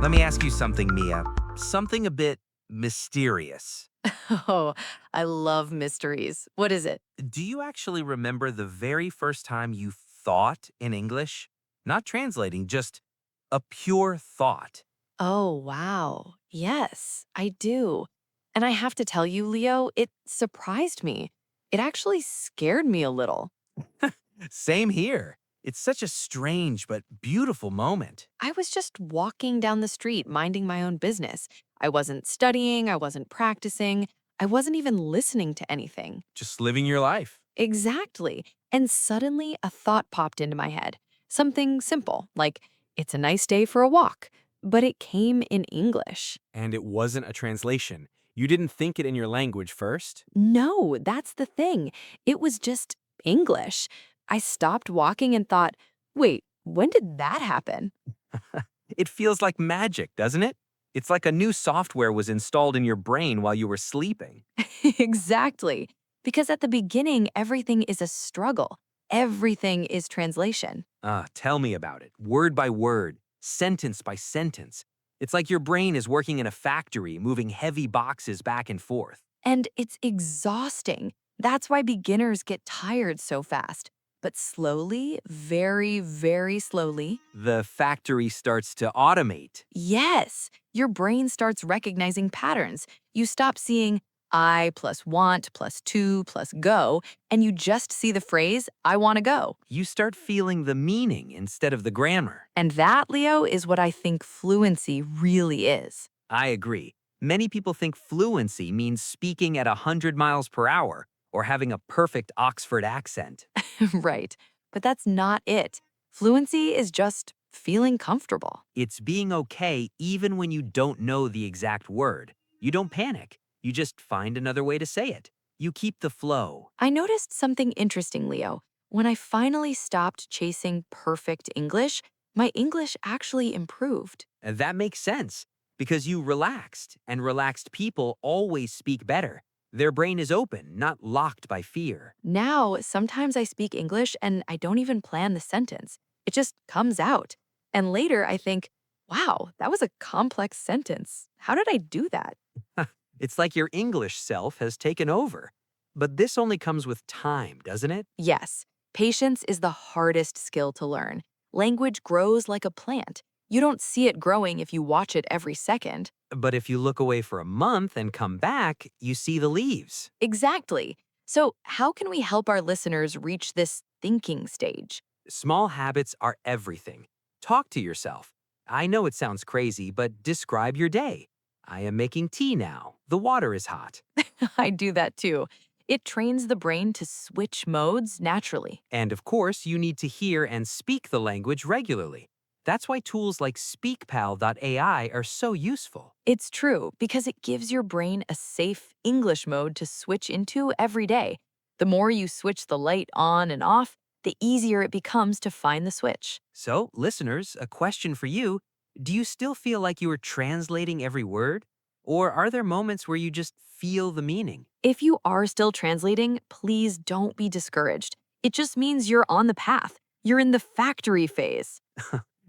Let me ask you something, Mia. Something a bit mysterious. Oh, I love mysteries. What is it? Do you actually remember the very first time you thought in English? Not translating, just a pure thought. Oh, wow. Yes, I do. And I have to tell you, Leo, it surprised me. It actually scared me a little. Same here. It's such a strange but beautiful moment. I was just walking down the street, minding my own business. I wasn't studying, I wasn't practicing, I wasn't even listening to anything. Just living your life. Exactly. And suddenly a thought popped into my head. Something simple, like, it's a nice day for a walk. But it came in English. And it wasn't a translation. You didn't think it in your language first? No, that's the thing. It was just English. I stopped walking and thought, wait, when did that happen? It feels like magic, doesn't it? It's like a new software was installed in your brain while you were sleeping. Exactly. Because at the beginning, everything is a struggle. Everything is translation. Tell me about it, word by word, sentence by sentence. It's like your brain is working in a factory, moving heavy boxes back and forth. And it's exhausting. That's why beginners get tired so fast. But slowly, very, very slowly, The factory starts to automate. yes, your brain starts recognizing patterns. You stop seeing I plus want plus to plus go, and you just see the phrase, I want to go. You start feeling the meaning instead of the grammar. And that, Leo, is what I think fluency really is. I agree. Many people think fluency means speaking at 100 miles per hour or having a perfect Oxford accent. Right. But that's not it. Fluency is just feeling comfortable. It's being okay even when you don't know the exact word. You don't panic. You just find another way to say it. You keep the flow. I noticed something interesting, Leo. When I finally stopped chasing perfect English, my English actually improved. And that makes sense because you relaxed, and relaxed people always speak better. Their brain is open, not locked by fear. Now, sometimes I speak English and I don't even plan the sentence. It just comes out. And later I think, wow, that was a complex sentence. How did I do that? It's like your English self has taken over. But this only comes with time, doesn't it? Yes, patience is the hardest skill to learn. Language grows like a plant. You don't see it growing if you watch it every second. But if you look away for a month and come back, you see the leaves. Exactly. So, how can we help our listeners reach this thinking stage? Small habits are everything. Talk to yourself. I know it sounds crazy, but describe your day. I am making tea now. The water is hot. I do that too. It trains the brain to switch modes naturally. And of course, you need to hear and speak the language regularly. That's why tools like SpeakPal.ai are so useful. It's true because it gives your brain a safe English mode to switch into every day. The more you switch the light on and off, the easier it becomes to find the switch. So, listeners, a question for you. Do you still feel like you are translating every word? Or are there moments where you just feel the meaning? If you are still translating, please don't be discouraged. It just means you're on the path. You're in the factory phase.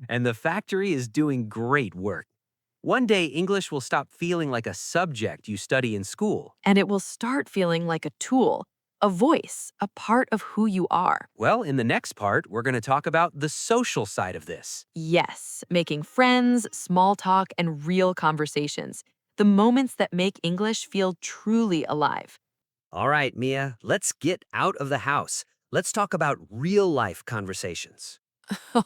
And the factory is doing great work. One day, English will stop feeling like a subject you study in school. And it will start feeling like a tool, a voice, a part of who you are. Well, in the next part, we're going to talk about the social side of this. Yes, making friends, small talk, and real conversations. The moments that make English feel truly alive. All right, Mia, let's get out of the house. Let's talk about real life conversations.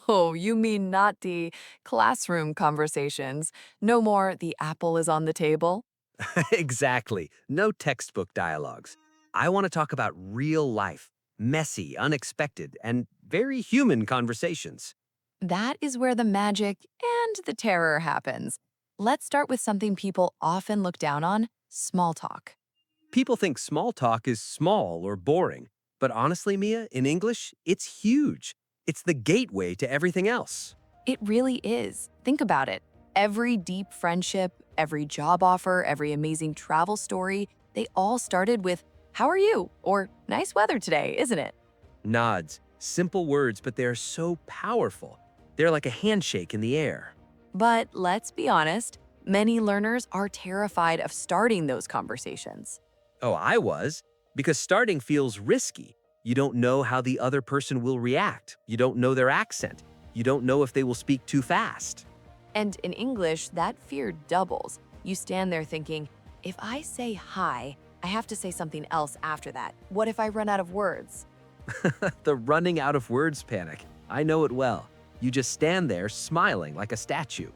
Oh, you mean not the classroom conversations? No more the apple is on the table? Exactly. No textbook dialogues. I want to talk about real life, messy, unexpected, and very human conversations. That is where the magic and the terror happens. Let's start with something people often look down on, small talk. People think small talk is small or boring, but honestly, Mia, in English, it's huge. It's the gateway to everything else. It really is. Think about it. Every deep friendship, every job offer, every amazing travel story, they all started with, how are you? Or nice weather today, isn't it? Nods, simple words, but they're so powerful. They're like a handshake in the air. But let's be honest, many learners are terrified of starting those conversations. Oh, I was, because starting feels risky. You don't know how the other person will react. You don't know their accent. You don't know if they will speak too fast. And in English, that fear doubles. You stand there thinking, if I say hi, I have to say something else after that. What if I run out of words? The running out of words panic. I know it well. You just stand there smiling like a statue.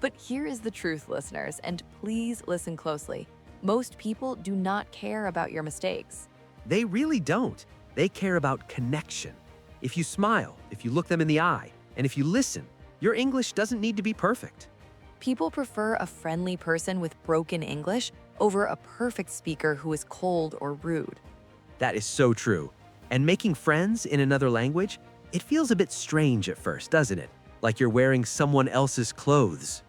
But here is the truth, listeners, and please listen closely. Most people do not care about your mistakes. They really don't. They care about connection. If you smile, if you look them in the eye, and if you listen, your English doesn't need to be perfect. People prefer a friendly person with broken English over a perfect speaker who is cold or rude. That is so true. And making friends in another language, it feels a bit strange at first, doesn't it? Like you're wearing someone else's clothes.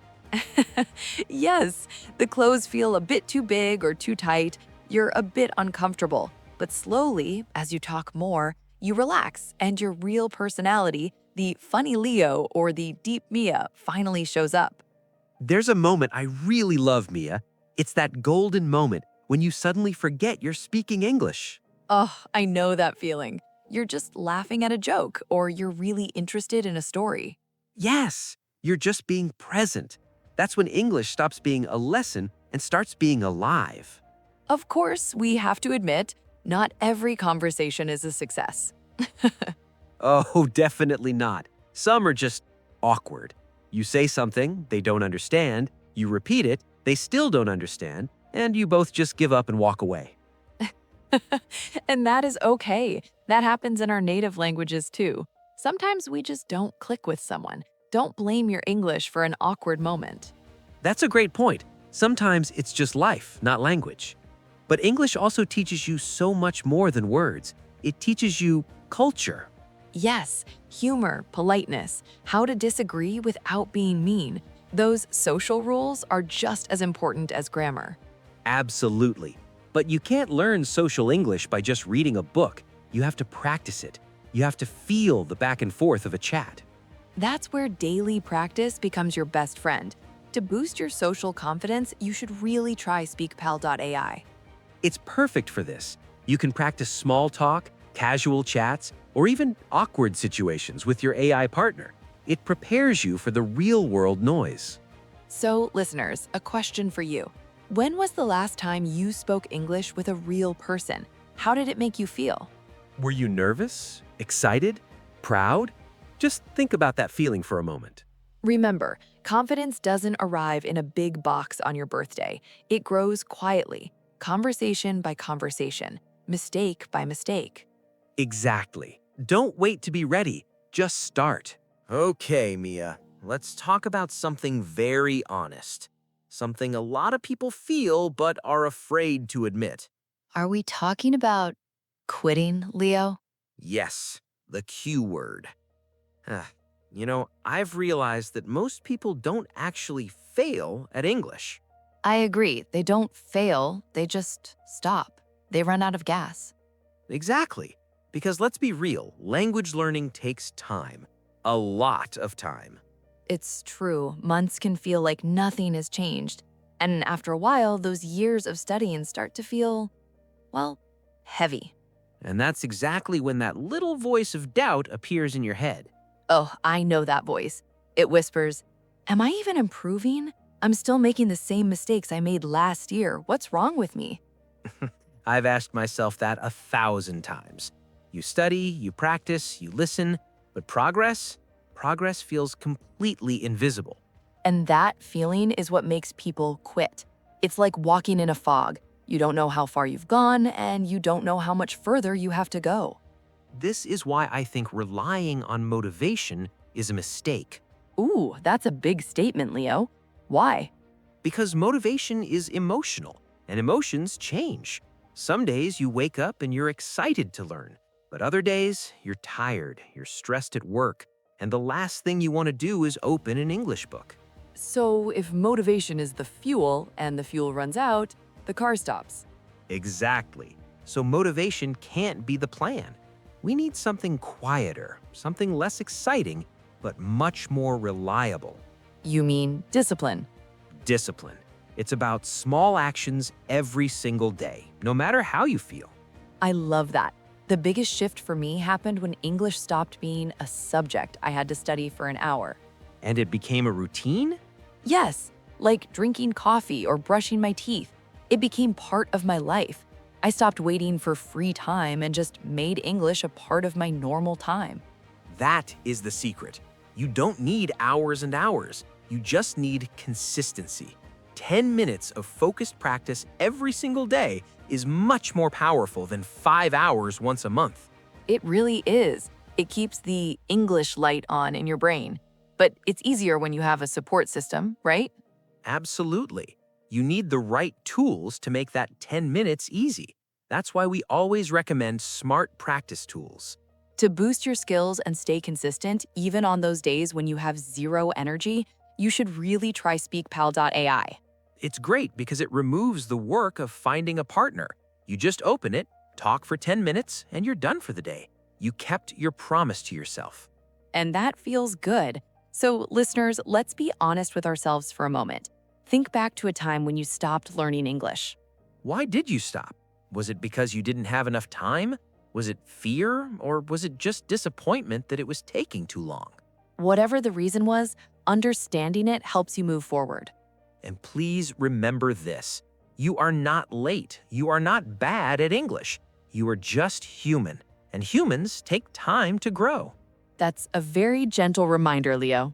Yes, the clothes feel a bit too big or too tight. You're a bit uncomfortable. But slowly, as you talk more, you relax and your real personality, the funny Leo or the deep Mia, finally shows up. There's a moment I really love, Mia. It's that golden moment when you suddenly forget you're speaking English. Oh, I know that feeling. You're just laughing at a joke or you're really interested in a story. Yes, you're just being present. That's when English stops being a lesson and starts being alive. Of course, we have to admit, not every conversation is a success. Oh, definitely not. Some are just awkward. You say something, they don't understand. You repeat it, they still don't understand. And you both just give up and walk away. And that is okay. That happens in our native languages too. Sometimes we just don't click with someone. Don't blame your English for an awkward moment. That's a great point. Sometimes it's just life, not language. But English also teaches you so much more than words. It teaches you culture. Yes, humor, politeness, how to disagree without being mean. Those social rules are just as important as grammar. Absolutely. But you can't learn social English by just reading a book. You have to practice it. You have to feel the back and forth of a chat. That's where daily practice becomes your best friend. To boost your social confidence, you should really try SpeakPal.ai. It's perfect for this. You can practice small talk, casual chats, or even awkward situations with your AI partner. It prepares you for the real-world noise. So, listeners, a question for you. When was the last time you spoke English with a real person? How did it make you feel? Were you nervous? Excited? Proud? Just think about that feeling for a moment. Remember, confidence doesn't arrive in a big box on your birthday. It grows quietly, conversation by conversation, mistake by mistake. Exactly. Don't wait to be ready. Just start. Okay, Mia. Let's talk about something very honest. Something a lot of people feel but are afraid to admit. Are we talking about quitting, Leo? Yes, the Q word. I've realized that most people don't actually fail at English. I agree. They don't fail, they just stop. They run out of gas. Exactly. Because let's be real, language learning takes time. A lot of time. It's true, months can feel like nothing has changed. And after a while, those years of studying start to feel, well, heavy. And that's exactly when that little voice of doubt appears in your head. Oh, I know that voice. It whispers, am I even improving? I'm still making the same mistakes I made last year. What's wrong with me? I've asked myself that 1,000 times. You study, you practice, you listen, but progress feels completely invisible. And that feeling is what makes people quit. It's like walking in a fog. You don't know how far you've gone, and you don't know how much further you have to go. This is why I think relying on motivation is a mistake. Ooh, that's a big statement, Leo. Why? Because motivation is emotional, and emotions change. Some days you wake up and you're excited to learn, but other days you're tired, you're stressed at work, and the last thing you want to do is open an English book. So if motivation is the fuel and the fuel runs out, the car stops. Exactly. So motivation can't be the plan. We need something quieter, something less exciting, but much more reliable. You mean discipline? Discipline. It's about small actions every single day, no matter how you feel. I love that. The biggest shift for me happened when English stopped being a subject I had to study for an hour. And it became a routine? Yes, like drinking coffee or brushing my teeth. It became part of my life. I stopped waiting for free time and just made English a part of my normal time. That is the secret. You don't need hours and hours. You just need consistency. 10 minutes of focused practice every single day is much more powerful than 5 hours once a month. It really is. It keeps the English light on in your brain. But it's easier when you have a support system, right? Absolutely. You need the right tools to make that 10 minutes easy. That's why we always recommend smart practice tools. To boost your skills and stay consistent, even on those days when you have zero energy, you should really try SpeakPal.ai. It's great because it removes the work of finding a partner. You just open it, talk for 10 minutes, and you're done for the day. You kept your promise to yourself. And that feels good. So, listeners, let's be honest with ourselves for a moment. Think back to a time when you stopped learning English. Why did you stop? Was it because you didn't have enough time? Was it fear, or was it just disappointment that it was taking too long? Whatever the reason was, understanding it helps you move forward. And please remember this. You are not late. You are not bad at English. You are just human, and humans take time to grow. That's a very gentle reminder, Leo.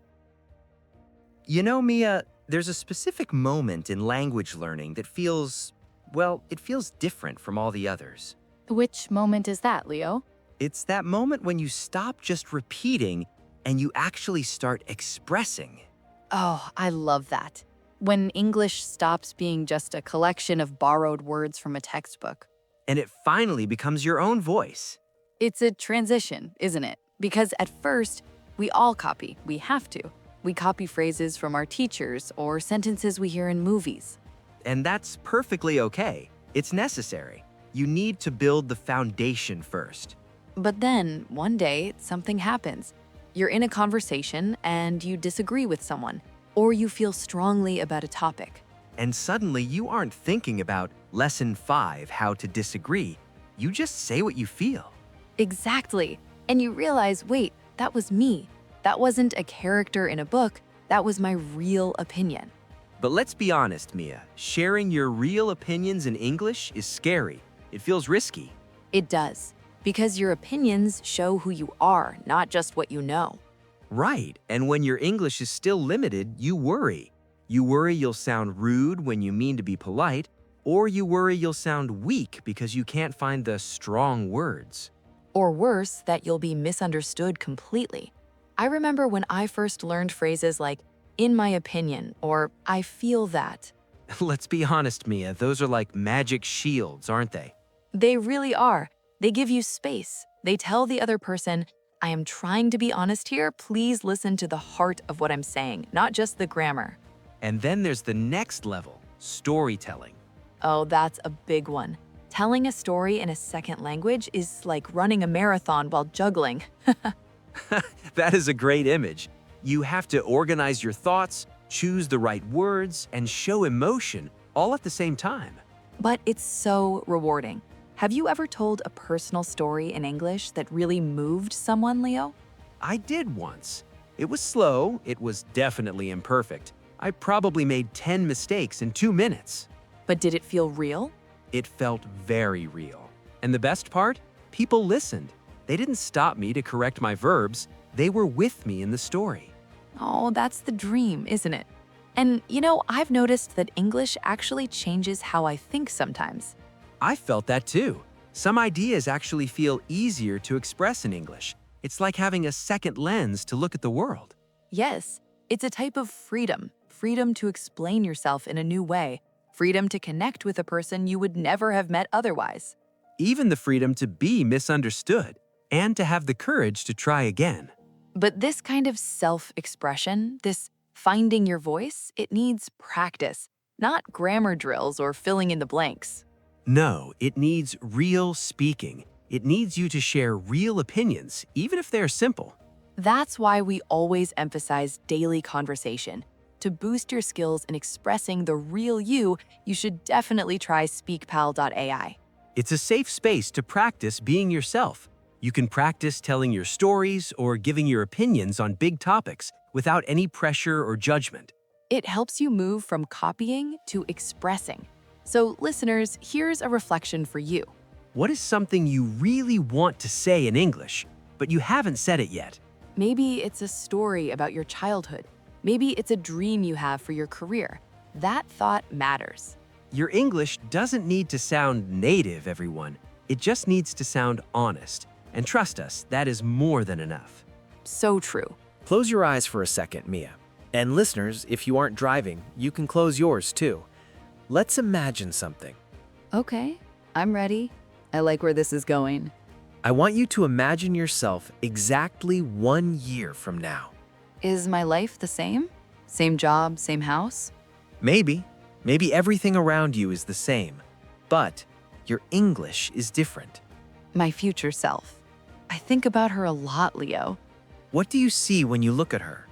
You know, Mia, there's a specific moment in language learning that feels, well, it feels different from all the others. Which moment is that, Leo? It's that moment when you stop just repeating and you actually start expressing. Oh, I love that. When English stops being just a collection of borrowed words from a textbook. And it finally becomes your own voice. It's a transition, isn't it? Because at first, we all copy. We have to. We copy phrases from our teachers or sentences we hear in movies. And that's perfectly okay. It's necessary. You need to build the foundation first. But then, one day, something happens. You're in a conversation and you disagree with someone, or you feel strongly about a topic. And suddenly you aren't thinking about lesson 5, how to disagree. You just say what you feel. Exactly. And you realize, wait, that was me. That wasn't a character in a book. That was my real opinion. But let's be honest, Mia. Sharing your real opinions in English is scary. It feels risky. It does. Because your opinions show who you are, not just what you know. Right, and when your English is still limited, you worry. You worry you'll sound rude when you mean to be polite, or you worry you'll sound weak because you can't find the strong words. Or worse, that you'll be misunderstood completely. I remember when I first learned phrases like, in my opinion, or I feel that. Let's be honest, Mia, those are like magic shields, aren't they? They really are. They give you space. They tell the other person, I am trying to be honest here. Please listen to the heart of what I'm saying, not just the grammar. And then there's the next level, storytelling. Oh, that's a big one. Telling a story in a second language is like running a marathon while juggling. That is a great image. You have to organize your thoughts, choose the right words, and show emotion all at the same time. But it's so rewarding. Have you ever told a personal story in English that really moved someone, Leo? I did once. It was slow, it was definitely imperfect. I probably made 10 mistakes in 2 minutes. But did it feel real? It felt very real. And the best part? People listened. They didn't stop me to correct my verbs. They were with me in the story. Oh, that's the dream, isn't it? And you know, I've noticed that English actually changes how I think sometimes. I felt that too. Some ideas actually feel easier to express in English. It's like having a second lens to look at the world. Yes, it's a type of freedom. Freedom to explain yourself in a new way. Freedom to connect with a person you would never have met otherwise. Even the freedom to be misunderstood and to have the courage to try again. But this kind of self-expression, this finding your voice, it needs practice, not grammar drills or filling in the blanks. No, it needs real speaking. It needs you to share real opinions, even if they're simple. That's why we always emphasize daily conversation. To boost your skills in expressing the real you should definitely try speakpal.ai. It's a safe space to practice being yourself. You can practice telling your stories or giving your opinions on big topics without any pressure or judgment. It helps you move from copying to expressing. So, listeners, here's a reflection for you. What is something you really want to say in English, but you haven't said it yet? Maybe it's a story about your childhood. Maybe it's a dream you have for your career. That thought matters. Your English doesn't need to sound native, everyone. It just needs to sound honest. And trust us, that is more than enough. So true. Close your eyes for a second, Mia. And listeners, if you aren't driving, you can close yours too. Let's imagine something. Okay, I'm ready. I like where this is going. I want you to imagine yourself exactly 1 year from now. Is my life the same? Same job, same house? Maybe everything around you is the same, but your English is different. My future self. I think about her a lot, Leo. What do you see when you look at her?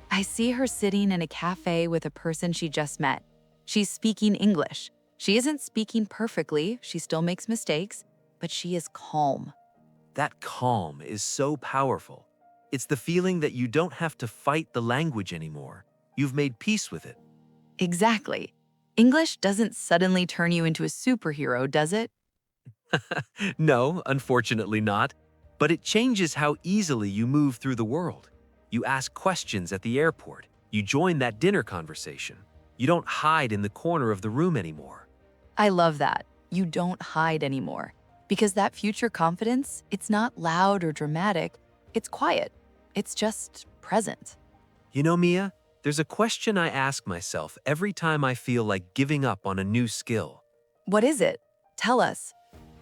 I see her sitting in a cafe with a person she just met. She's speaking English. She isn't speaking perfectly, she still makes mistakes, but she is calm. That calm is so powerful. It's the feeling that you don't have to fight the language anymore. You've made peace with it. Exactly. English doesn't suddenly turn you into a superhero, does it? No, unfortunately not. But it changes how easily you move through the world. You ask questions at the airport. You join that dinner conversation. You don't hide in the corner of the room anymore. I love that. You don't hide anymore. Because that future confidence, it's not loud or dramatic. It's quiet. It's just present. You know, Mia, there's a question I ask myself every time I feel like giving up on a new skill. What is it? Tell us.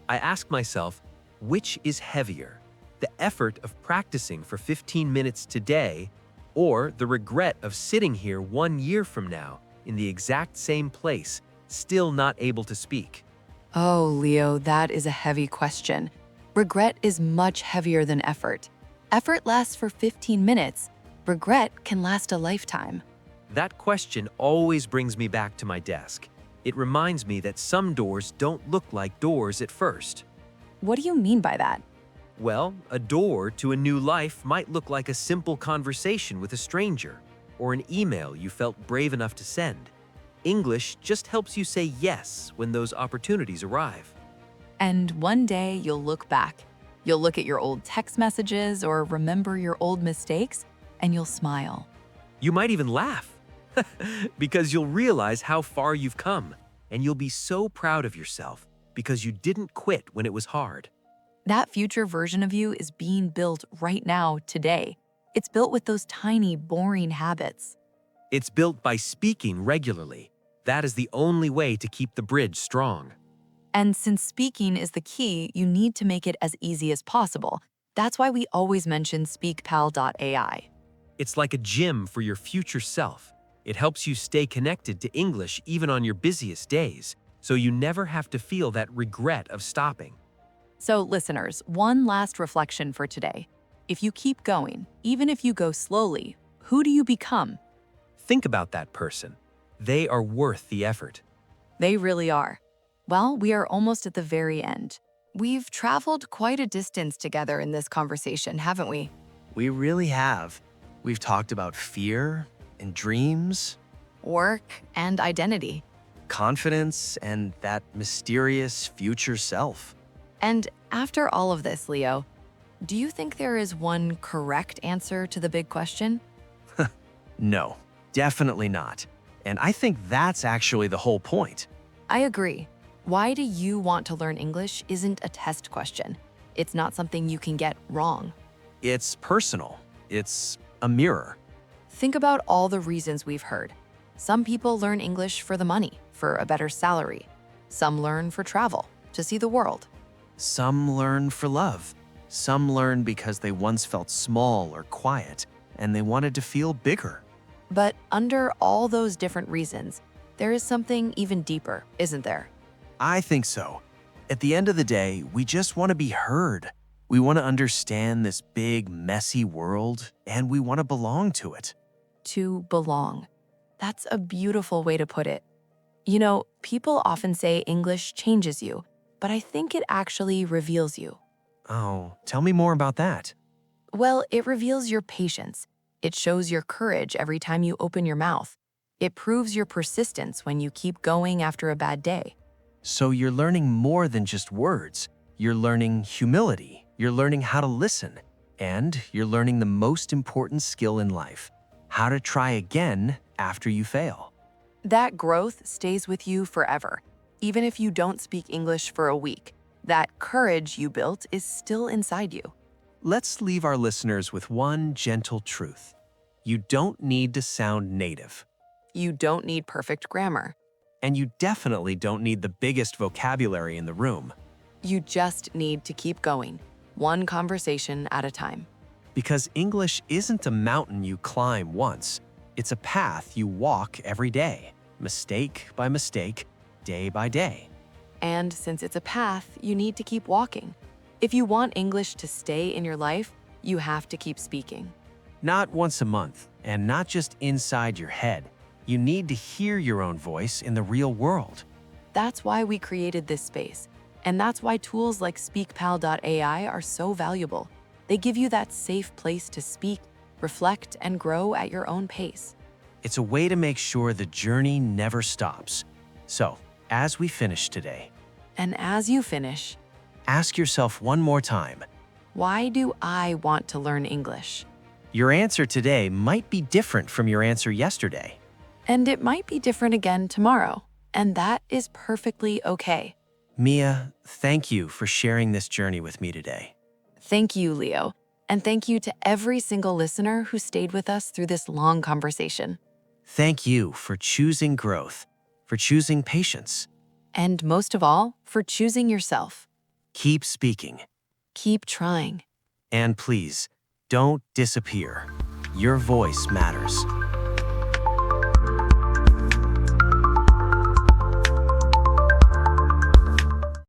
I ask myself, which is heavier? The effort of practicing for 15 minutes today, or the regret of sitting here 1 year from now in the exact same place, still not able to speak? Oh, Leo, that is a heavy question. Regret is much heavier than effort. Effort lasts for 15 minutes. Regret can last a lifetime. That question always brings me back to my desk. It reminds me that some doors don't look like doors at first. What do you mean by that? Well, a door to a new life might look like a simple conversation with a stranger, or an email you felt brave enough to send. English just helps you say yes when those opportunities arrive. And one day you'll look back. You'll look at your old text messages or remember your old mistakes, and you'll smile. You might even laugh, because you'll realize how far you've come, and you'll be so proud of yourself because you didn't quit when it was hard. That future version of you is being built right now, today. It's built with those tiny, boring habits. It's built by speaking regularly. That is the only way to keep the bridge strong. And since speaking is the key, you need to make it as easy as possible. That's why we always mention speakpal.ai. It's like a gym for your future self. It helps you stay connected to English even on your busiest days, so you never have to feel that regret of stopping. So, listeners, one last reflection for today. If you keep going, even if you go slowly, who do you become? Think about that person. They are worth the effort. They really are. Well, we are almost at the very end. We've traveled quite a distance together in this conversation, haven't we? We really have. We've talked about fear and dreams, Work and identity. confidence, and that mysterious future self. And after all of this, Leo, do you think there is one correct answer to the big question? No, definitely not. And I think that's actually the whole point. I agree. Why do you want to learn English isn't a test question. It's not something you can get wrong. It's personal. It's a mirror. Think about all the reasons we've heard. Some people learn English for the money, for a better salary. Some learn for travel, to see the world. Some learn for love. Some learn because they once felt small or quiet, and they wanted to feel bigger. But under all those different reasons, there is something even deeper, isn't there? I think so. At the end of the day, we just want to be heard. We want to understand this big, messy world, and we want to belong to it. To belong. That's a beautiful way to put it. You know, people often say English changes you, but I think it actually reveals you. Oh, tell me more about that. Well, it reveals your patience. It shows your courage every time you open your mouth. It proves your persistence when you keep going after a bad day. So you're learning more than just words. You're learning humility. You're learning how to listen. And you're learning the most important skill in life, how to try again after you fail. That growth stays with you forever, even if you don't speak English for a week. That courage you built is still inside you. Let's leave our listeners with one gentle truth. You don't need to sound native. You don't need perfect grammar. And you definitely don't need the biggest vocabulary in the room. You just need to keep going, one conversation at a time. Because English isn't a mountain you climb once. It's a path you walk every day, mistake by mistake, day by day. And since it's a path, you need to keep walking. If you want English to stay in your life, you have to keep speaking. Not once a month, and not just inside your head. You need to hear your own voice in the real world. That's why we created this space. And that's why tools like SpeakPal.ai are so valuable. They give you that safe place to speak, reflect, and grow at your own pace. It's a way to make sure the journey never stops. So, as we finish today, And as you finish, ask yourself one more time. why do I want to learn English? Your answer today might be different from your answer yesterday. And it might be different again tomorrow. And that is perfectly okay. Mia, thank you for sharing this journey with me today. Thank you, Leo. And thank you to every single listener who stayed with us through this long conversation. Thank you for choosing growth, for choosing patience. And most of all, for choosing yourself. Keep speaking. Keep trying. And please, don't disappear. Your voice matters.